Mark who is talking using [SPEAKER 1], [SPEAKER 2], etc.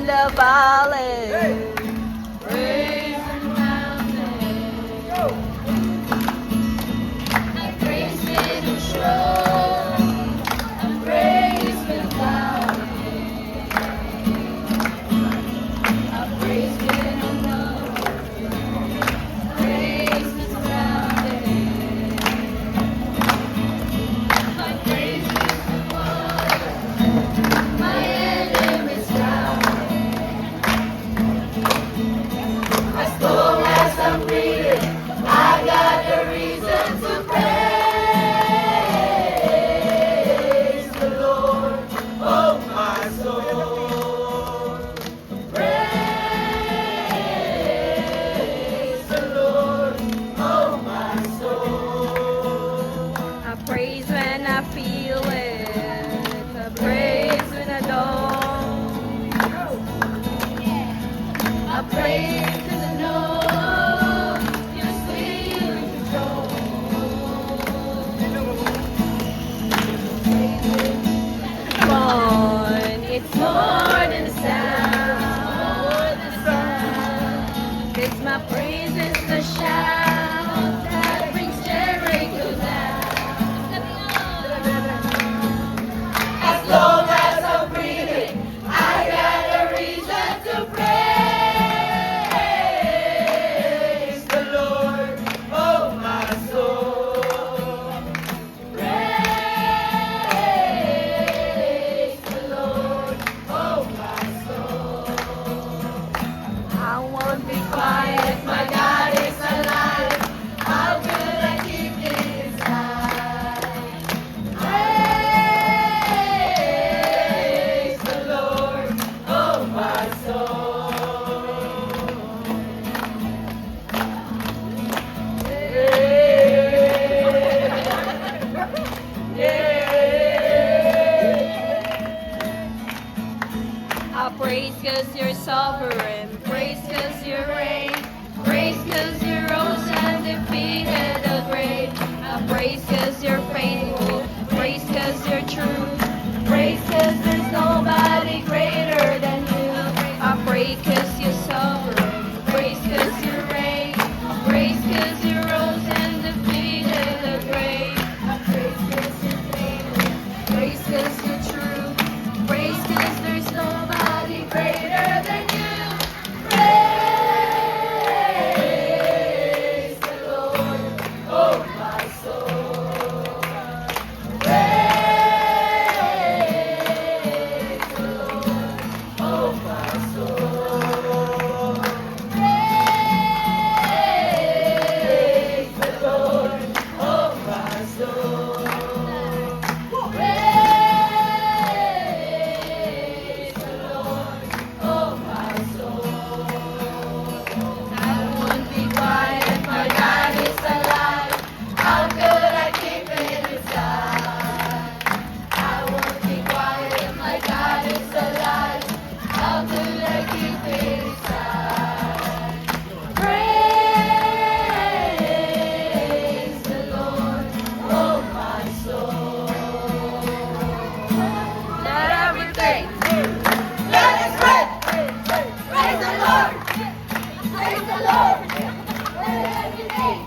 [SPEAKER 1] and the valley. Praise the mountain. I praise with the shore. I praise with valley. I praise with the mountain. Praise with mountain. I praise with the water. My enemies drowning. As long as I'm breathing, I got the reason to praise the Lord, oh my soul. Praise the Lord, oh my soul. I praise when I feel it. I praise when I don't. I praise 'cause I know you're still in control. Come on, it's more than a sound. It's my praise, it's the shout that brings Jericho down. As long as I'm breathing, I got a reason to praise the Lord, oh my soul. Praise the Lord, oh my soul. I won't be quiet, my God is alive. How could I keep it inside? Praise the Lord, oh my soul. I praise 'cause you're sovereign. Praise 'cause you reign. Praise 'cause you rose and defeated the grave. I praise 'cause you're faithful. Praise 'cause you're true. Praise 'cause there's nobody greater than you. I praise 'cause you're sovereign. Praise 'cause you reign. Praise 'cause you rose and defeated the grave. I praise 'cause you're faithful. Praise 'cause you're true. Praise 'cause there's nobody greater than you. Praise the Lord, oh my soul. Praise the Lord, oh my soul. Praise the Lord, oh my soul. Praise the Lord, oh my soul. I won't be quiet, my God is alive. How could I keep it inside? I won't be quiet, my God is alive. How could I keep it inside? Praise the Lord, oh my soul. Let everything, let us pray. Praise the Lord, praise the Lord. Let everything,